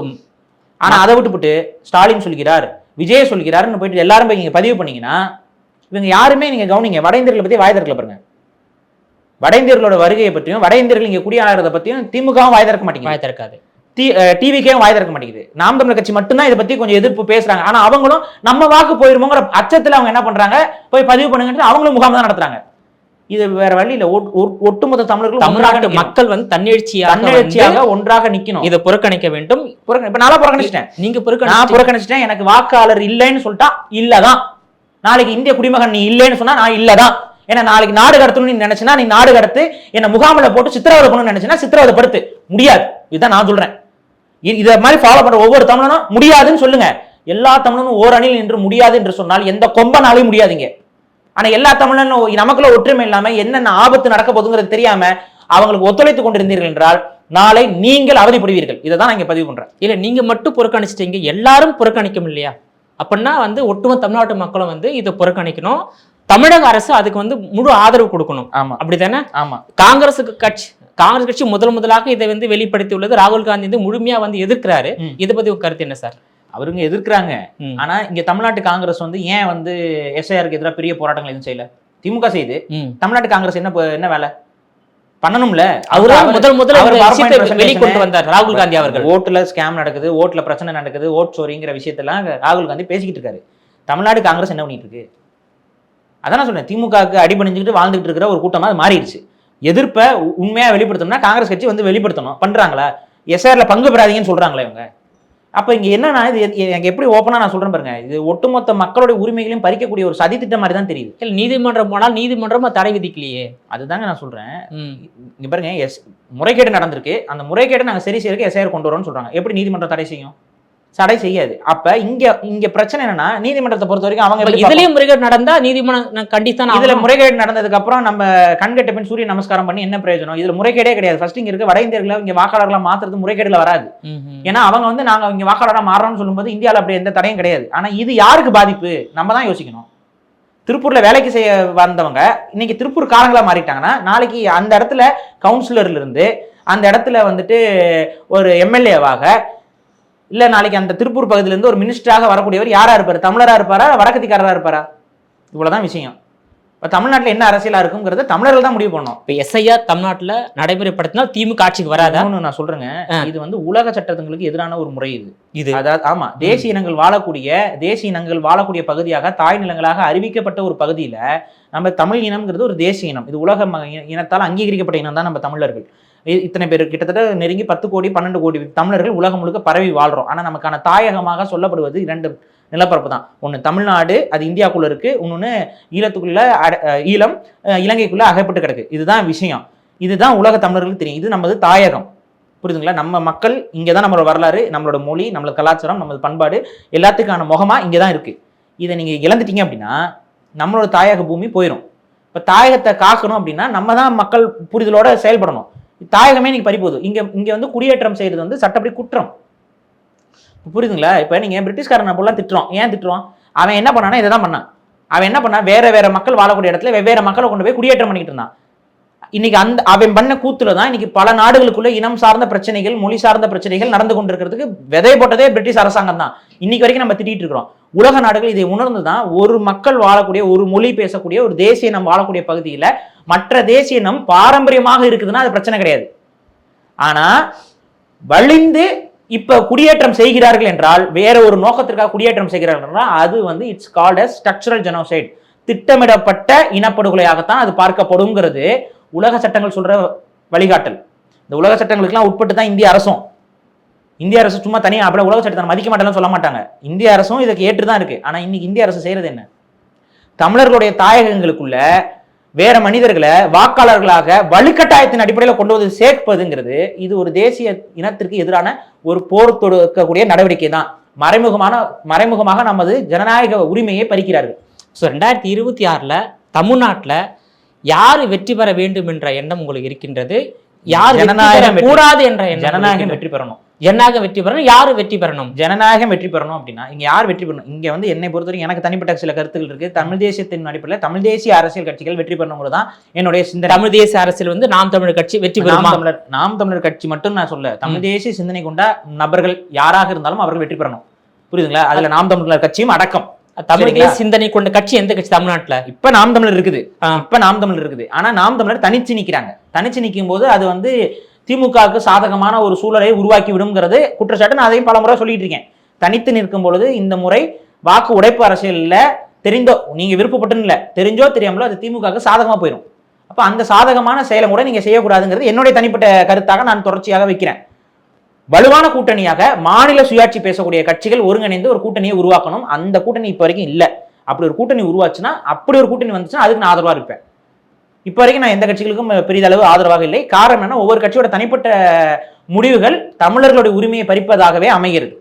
Speaker 1: ஆனா அதை விட்டுவிட்டு ஸ்டாலின் சொல்கிறார், விஜய் சொல்கிறாருன்னு போயிட்டு எல்லாரும் போய் நீங்க பதிவு பண்ணீங்கன்னா இவங்க யாருமே நீங்க கவனிங்க, வட இந்தியர்களை பத்தி வாய் திறக்கல பாருங்க. வட இந்தியர்களோட வருகையை பற்றியும் வட இந்தியர்கள் இங்க குடியாகிறத பத்தியும் திமுகவும் வாய் திறக்க மாட்டேங்குது. வாய் திறக்காது. டிவிக்கேவும் வாய் திறக்க மாட்டேங்குது. நாம் தமிழர் கட்சி மட்டும்தான் இதை பத்தி கொஞ்சம் எதிர்ப்பு பேசுறாங்க. ஆனா அவங்களும் நம்ம வாக்கு போயிருமோங்கிற அச்சத்துல அவங்க என்ன பண்றாங்க, போய் பதிவு பண்ணுங்க, அவங்களும் முகாம் தான் நடத்துறாங்க. இது வேற வழி இல்ல. ஒட்டுமொத்த தமிழர்கள் மக்கள் வந்து தன்னெழுச்சியாக ஒன்றாக நிக்கணும். இதை புறக்கணிக்க வேண்டும். இப்ப நான் புறக்கணிச்சிட்டேன், நீங்க புறக்கணிச்சிட்டேன். எனக்கு வாக்காளர் இல்லைன்னு சொல்லிட்டா இல்லதான். நாளைக்கு இந்திய குடிமகன் நீ இல்லைன்னு சொன்னா நான் இல்லதான். ஏன்னா நாளைக்கு நாடு கடத்தணும்னு நீ நினைச்சுன்னா நீ நாடு கடத்து, என்ன முகாமில் போட்டு சித்திரவதை பண்ணணும்னு நினைச்சுன்னா சித்திரவதை படுத்து. முடியாது. இதுதான் நான் சொல்றேன். இதை மாதிரி ஃபாலோ பண்ற ஒவ்வொரு தமிழனும் முடியாதுன்னு சொல்லுங்க. எல்லா தமிழனும் ஓர் அணியில் நின்று முடியாது என்று சொன்னால் எந்த கொம்பனாலையும் முடியாதுங்க. ஆனா எல்லா தமிழனும் நமக்குள்ள ஒற்றுமை இல்லாம என்னென்ன ஆபத்து நடக்க போகுதுங்கிறது தெரியாம அவங்களுக்கு ஒத்துழைத்து கொண்டிருந்தீர்கள் என்றால் நாளை நீங்கள் அவதிப்படுவீர்கள். இதை தான் நான் இங்க பதிவு பண்றேன். இல்ல நீங்க மட்டும் புறக்கணிச்சிட்டீங்க, எல்லாரும் புறக்கணிக்கும் இல்லையா? அப்படின்னா வந்து ஒட்டுமொத்த தமிழ்நாட்டு மக்களும் வந்து இதை புறக்கணிக்கணும். தமிழக அரசு அதுக்கு வந்து முழு ஆதரவு கொடுக்கணும். ஆமா, அப்படித்தானே? ஆமா. காங்கிரஸ் கட்சி முதலாக இதை வந்து வெளிப்படுத்தி உள்ளது. ராகுல் காந்தி வந்து முழுமையா வந்து எதிர்க்கிறாரு. இதை பத்தி ஒரு கருத்து என்ன சார்? அவருங்க எதிர்க்கிறாங்க. ஆனா இங்க தமிழ்நாட்டு காங்கிரஸ் வந்து ஏன் வந்து எஸ்ஐஆருக்கு எதிராக பெரிய போராட்டங்கள் எதுவும் செய்யல? திமுக செய்து தமிழ்நாட்டு காங்கிரஸ் என்ன வேலை பண்ணணும்ல? வெளிக்கொண்டு வந்தார் ராகுல் காந்தி அவர்கள். ஓட்டுல ஸ்கேம் நடக்குது, ஓட்டுல பிரச்சனை நடக்குது, ஓட் சோரிங்கிற விஷயத்தெல்லாம் ராகுல் காந்தி பேசிக்கிட்டு இருக்காரு. தமிழ்நாடு காங்கிரஸ் என்ன பண்ணிட்டு இருக்கு? அதான் நான் சொன்னேன், திமுகவுக்கு அடிபணிஞ்சுக்கிட்டு வாழ்ந்துட்டு இருக்கிற ஒரு கூட்டமா அது மாறிடுச்சு. எதிர்ப்பை உண்மையா வெளிப்படுத்தணும்னா காங்கிரஸ் கட்சி வந்து வெளிப்படுத்தணும். பண்றாங்களா? எஸ்ஆர்ல பங்கு பெறாதீங்கன்னு சொல்றாங்களே இவங்க. அப்ப இங்க என்னன்னா, இது எனக்கு எப்படி ஓப்பனா நான் சொல்றேன் பாருங்க, இது ஒட்டுமொத்த மக்களுடைய உரிமைகளையும் பறிக்கக்கூடிய ஒரு சதி திட்டம் மாதிரி தான் தெரியுது. நீதிமன்றம் போனால் நீதிமன்றம் தடை விதிக்கலையே. அதுதாங்க நான் சொல்றேன். இங்க பாருங்க, முறைகேடு நடந்திருக்கு. அந்த முறைகேட்டை நாங்க சரி செய்யறதுக்கு எஸ்ஐஆர் கொண்டு வரோம்னு சொல்றாங்க. எப்படி நீதிமன்றம் தடை செய்யும்? தடை செய்யாது. அப்ப இங்க பிரச்சனை என்னன்னா, நீதிமன்றத்தை பொறுத்த வரைக்கும் அவங்க இதுலயும் முறைகேடு நடந்தா நீதிமன்றம் கண்டித்தான். இதுல முறைகேடு நடந்ததுக்கு அப்புறம் நம்ம கண்கட்ட பின் சூரிய நமஸ்காரம் பண்ணி என்ன பிரயோஜனம்? இதுல முறைகேடே கிடையாது. ஃபர்ஸ்ட் இங்க இருக்க வட இந்தியர்களை இங்க வாக்காளர்களா மாத்துறது முறைகேடுல வராது. ஏன்னா அவங்க வந்து நாங்க இங்க வாக்காளரா மாறோம்னு சொல்லும்போது இந்தியாவில் அப்படி எந்த தடையும் கிடையாது. ஆனா இது யாருக்கு பாதிப்பு? நம்ம தான் யோசிக்கணும். திருப்பூர்ல வேலைக்கு செய்ய வந்தவங்க இன்னைக்கு திருப்பூர் காரங்களா மாறிட்டாங்கன்னா நாளைக்கு அந்த இடத்துல கவுன்சிலர்ல இருந்து அந்த இடத்துல வந்துட்டு ஒரு எம்எல்ஏவாக இல்ல நாளைக்கு அந்த திருப்பூர் பகுதியில இருந்து ஒரு மினிஸ்டராக வரக்கூடியவர் யாரா இருப்பாரு? தமிழரா இருப்பாரா, வடக்கத்திக்காரரா இருப்பாரா? இவ்வளவுதான் விஷயம். இப்ப தமிழ்நாட்டுல என்ன அரசியலா இருக்குங்கிறத தமிழர்கள் தான் முடிவு பண்ணணும். இப்ப எஸ்ஐஆர் தமிழ்நாட்டுல நடைமுறைப்படுத்தினால் திமுக ஆட்சிக்கு வராதான்னு நான் சொல்றேங்க. இது வந்து உலக சட்டங்களுக்கு எதிரான ஒரு முறை. இது அதாவது ஆமா, தேசிய இனங்கள் வாழக்கூடிய பகுதியாக தாய் நிலங்களாக அறிவிக்கப்பட்ட ஒரு பகுதியில நம்ம தமிழ் இனம்ங்கிறது ஒரு தேசிய இனம். இது உலக இனத்தால் அங்கீகரிக்கப்பட்ட இனம் தான் நம்ம தமிழர்கள். இத்தனை பேர் கிட்டத்தட்ட நெருங்கி 10 கோடி 12 கோடி தமிழர்கள் உலகம் முழுக்க பரவி வாழ்றோம். ஆனால் நமக்கான தாயகமாக சொல்லப்படுவது 2 நிலப்பரப்பு தான். ஒன்று தமிழ்நாடு, அது இந்தியாவுக்குள்ள இருக்கு. இன்னொன்று ஈழத்துக்குள்ள ஈழம் இலங்கைக்குள்ள அகப்பட்டு கிடக்கு. இதுதான் விஷயம். இதுதான் உலக தமிழர்களுக்கு தெரியும். இது நமது தாயகம். புரியுதுங்களா? நம்ம மக்கள் இங்கே தான் நம்மளோட வரலாறு, நம்மளோட மொழி, நம்மளோட கலாச்சாரம், நம்மளோட பண்பாடு எல்லாத்துக்கான முகமா இங்கே தான் இருக்கு. இதை நீங்க இழந்துட்டீங்க அப்படின்னா நம்மளோட தாயக பூமி போயிடும். இப்போ தாயகத்தை காக்கணும் அப்படின்னா நம்ம தான் மக்கள் புரிதலோட செயல்படணும். தாயகமே இன்னைக்கு பறிப்போகுது. இங்க வந்து குடியேற்றம் செய்யறது வந்து சட்டப்படி குற்றம். புரியுதுங்களா? இப்போ நீங்க பிரிட்டிஷ்காரனை போலாம் திட்டுறோம். ஏன் திட்டுறோம்? அவன் என்ன பண்ணானா இதை தான் பண்ணான். அவன் என்ன பண்ணா, வேற மக்கள் வாழக்கூடிய இடத்துல வெவ்வேறு மக்களை கொண்டு போய் குடியேற்றம் பண்ணிக்கிட்டு இருந்தான். இன்னைக்கு அவன் பண்ண கூத்துல தான் இன்னைக்கு பல நாடுகளுக்குள்ள இனம் சார்ந்த பிரச்சனைகள், மொழி சார்ந்த பிரச்சனைகள் நடந்து கொண்டிருக்கிறதுக்கு விதை போட்டதே பிரிட்டிஷ் அரசாங்கம் தான். இன்னைக்கு வரைக்கும் நம்ம திட்டிட்டு இருக்கிறோம். உலக நாடுகள் இதை உணர்ந்துதான் ஒரு மக்கள் வாழக்கூடிய, ஒரு மொழி பேசக்கூடிய, ஒரு தேசிய இனம் வாழக்கூடிய பகுதியில மற்ற தேசிய இனம் பாரம்பரியமாக இருக்குதுன்னா அது பிரச்சனை கிடையாது. ஆனா வலிந்து இப்ப குடியேற்றம் செய்கிறார்கள் என்றால், வேற ஒரு நோக்கத்திற்காக குடியேற்றம் செய்கிறார்கள் என்றால், அது வந்து it's called as structural genocide. திட்டமிடப்பட்ட இனப்படுகொலையாகத்தான் அது பார்க்கப்படுங்கிறது உலக சட்டங்கள் சொல்ற வழிகாட்டல். இந்த உலக சட்டங்களுக்குலாம் உட்பட்டு தான் இந்திய அரசும். இந்திய அரசு சும்மா தனியாக அப்படியே உலக சட்டத்தை மதிக்க மாட்டேன்னு சொல்ல மாட்டாங்க. இந்திய அரசும் இதுக்கு ஏற்றுதான் இருக்கு. ஆனா இன்னைக்கு இந்திய அரசு செய்யறது என்ன? தமிழர்களுடைய தாயகங்களுக்குள்ள வேற மனிதர்களை வாக்காளர்களாக வலுக்கட்டாயத்தின் அடிப்படையில் கொண்டு வந்து சேர்ப்பதுங்கிறது இது ஒரு தேசிய இனத்திற்கு எதிரான ஒரு போர் தொடுக்கக்கூடிய நடவடிக்கை தான். மறைமுகமாக நமது ஜனநாயக உரிமையை பறிக்கிறார்கள்.
Speaker 2: ஸோ 2026 தமிழ்நாட்டில் யாரு வெற்றி பெற வேண்டும் என்ற எண்ணம் உங்களுக்கு இருக்கின்றது? யார் ஜனநாயகம் கூடாது என்ற எண்ணம்?
Speaker 1: ஜனநாயகம் வெற்றி பெறணும்.
Speaker 2: ஜனநாயகம் வெற்றி பெறணும். யாரு வெற்றி பெறணும்?
Speaker 1: ஜனநாயகம் வெற்றி பெறணும் அப்படின்னா இங்க யார் வெற்றி பெறணும்? இங்க வந்து என்னை பொறுத்தவரைக்கும் எனக்கு தனிப்பட்ட சில கருத்துக்கள் இருக்கு. தமிழ் தேசியத்தின் அடிப்படையில் தமிழ் தேசிய அரசியல் கட்சிகள் வெற்றி பெறணுங்கிறது தான் என்னுடைய சிந்தனை.
Speaker 2: தமிழ் தேசிய அரசியல் வந்து நாம் தமிழர் கட்சி வெற்றி பெறும்.
Speaker 1: நாம் தமிழர் கட்சி மட்டும் நான் சொல்ல, தமிழ் தேசிய சிந்தனை கொண்ட நபர்கள் யாராக இருந்தாலும் அவர்கள் வெற்றி பெறணும். புரியுதுங்களா? அதுல நாம் தமிழர் கட்சியும் அடக்கம்.
Speaker 2: தமிழ் தேசிய சிந்தனை கொண்ட கட்சி எந்த கட்சி தமிழ்நாட்டுல?
Speaker 1: இப்ப நாம் தமிழர் இருக்குது. ஆனா நாம் தமிழர் தனிச்சு நிக்கிறாங்க. தனிச்சு நிற்கும் போது அது வந்து திமுகவுக்கு சாதகமான ஒரு சூழலை உருவாக்கி விடுங்கிறது குற்றச்சாட்டு. நான் அதையும் பல முறை சொல்லிட்டு இருக்கேன். தனித்து நிற்கும் பொழுது இந்த முறை வாக்கு உடைப்பு அரசியல்ல தெரிந்தோ, நீங்க விருப்பப்பட்டு இல்ல, தெரிஞ்சோ தெரியாமலோ அது திமுகவுக்கு சாதகமா போயிடும். அப்ப அந்த சாதகமான செயலை கூட நீங்க செய்யக்கூடாதுங்கிறது என்னுடைய தனிப்பட்ட கருத்தாக நான் தொடர்ச்சியாக வைக்கிறேன். வலுவான கூட்டணியாக மாநில சுயாட்சி பேசக்கூடிய கட்சிகள் ஒருங்கிணைந்து ஒரு கூட்டணியை உருவாக்கணும். அந்த கூட்டணி இப்ப வரைக்கும் இல்ல. அப்படி ஒரு கூட்டணி உருவாச்சுன்னா, அப்படி ஒரு கூட்டணி வந்துச்சுன்னா அதுக்கு நான் ஆதரவா இருப்பேன். இப்ப வரைக்கும் நான் எந்த கட்சிகளுக்கும் பெரிதளவு ஆதரவாக இல்லை. காரணம் என்ன? ஒவ்வொரு கட்சியோட தனிப்பட்ட முடிவுகள் தமிழர்களுடைய உரிமையை பறிப்பதாகவே அமைகிறது.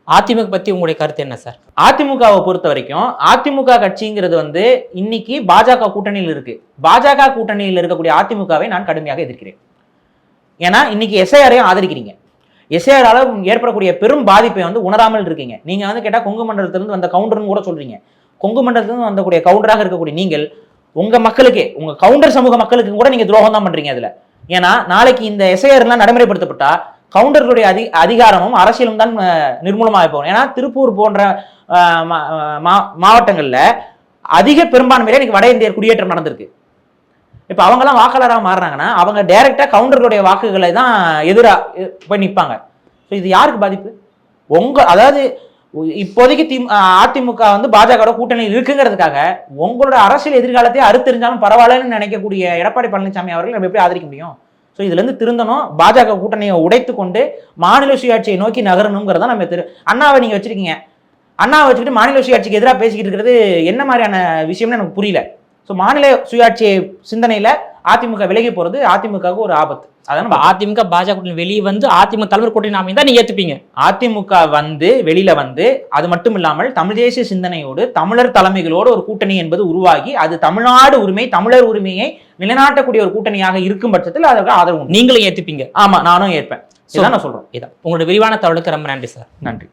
Speaker 2: அதிமுக பத்தி உங்களுடைய கருத்து என்ன சார்?
Speaker 1: அதிமுகவை பொறுத்த வரைக்கும் அதிமுக கட்சிங்கிறது வந்து இன்னைக்கு பாஜக கூட்டணியில் இருக்கு. பாஜக கூட்டணியில் இருக்கக்கூடிய அதிமுகவை நான் கடுமையாக எதிர்க்கிறேன். ஏன்னா இன்னைக்கு எஸ்ஐஆரையும் ஆதரிக்கிறீங்க. எஸ்ஐஆரால ஏற்படக்கூடிய பெரும் பாதிப்பை வந்து உணராமல் இருக்கீங்க. நீங்க வந்து கேட்டா கொங்கு மண்டலத்திலிருந்து வந்த கவுண்டர்னு கூட சொல்றீங்க. கொங்கு மண்டலத்திலிருந்து வந்தக்கூடிய கவுண்டராக இருக்கக்கூடிய நீங்கள் உங்க மக்களுக்கே, உங்க கவுண்டர் சமூக மக்களுக்கு கூட நீங்க துரோகம் தான் பண்றீங்க அதுல. ஏன்னா நாளைக்கு இந்த எஸ்ஐஆர் எல்லாம் நடைமுறைப்படுத்தப்பட்டா கவுண்டர்களுடைய அதிகாரமும் அரசியலும் தான் நிர்மூலமாக போகும். ஏன்னா திருப்பூர் போன்ற மாவட்டங்கள்ல அதிக பெரும்பான்மையில இன்னைக்கு வட இந்தியர் குடியேற்றம் நடந்திருக்கு. இப்ப அவங்கெல்லாம் வாக்காளராக மாறுறாங்கன்னா அவங்க டைரக்டா கவுண்டர்களுடைய வாக்குகளை தான் எதிராக போய் நிற்பாங்க. இது யாருக்கு பாதிப்பு? அதாவது இப்போதைக்கு அதிமுக வந்து பாஜக கூட்டணியில் இருக்குங்கிறதுக்காக உங்களோட அரசியல் எதிர்காலத்தை அறுத்தெறிஞ்சாலும் பரவாயில்லன்னு நினைக்கக்கூடிய எடப்பாடி பழனிசாமி அவர்கள் நம்ம எப்படி ஆதரிக்க முடியும்? ஸோ இதுல இருந்து திருந்தணும். பாஜக கூட்டணியை உடைத்து கொண்டு மாநில சுயாட்சியை நோக்கி நகரணுங்கிறத நம்ம அண்ணாவை நீங்க வச்சிருக்கீங்க. அண்ணாவை வச்சுக்கிட்டு மாநில சுயாட்சிக்கு எதிராக பேசிக்கிட்டு இருக்கிறது என்ன மாதிரியான விஷயம்னு எனக்கு புரியல. ஸோ மாநில சுயாட்சி சிந்தனையில அதிமுக விலகி போறது அதிமுகவுக்கு ஒரு ஆபத்து. அதான்
Speaker 2: அதிமுக பாஜக கூட்டணி வெளியே வந்து அதிமுக தலைவர் கூட்டணி அமைந்தா நீங்க ஏத்துப்பீங்க.
Speaker 1: அதிமுக வந்து வெளியில வந்து அது மட்டும் இல்லாமல் தமிழ் தேசிய சிந்தனையோடு தமிழர் தலைமைகளோடு ஒரு கூட்டணி என்பது உருவாகி அது தமிழ்நாடு உரிமை, தமிழர் உரிமையை நிலைநாட்டக்கூடிய ஒரு கூட்டணியாக இருக்கும் பட்சத்தில் அதற்கு ஆதரவு
Speaker 2: நீங்களும் ஏத்துப்பீங்க.
Speaker 1: ஆமா, நானும் ஏற்பேன். இதான் நான் சொல்றேன்.
Speaker 2: இதான் உங்களோட விரிவான தகவலுக்கு ரொம்ப நன்றி சார்.
Speaker 1: நன்றி.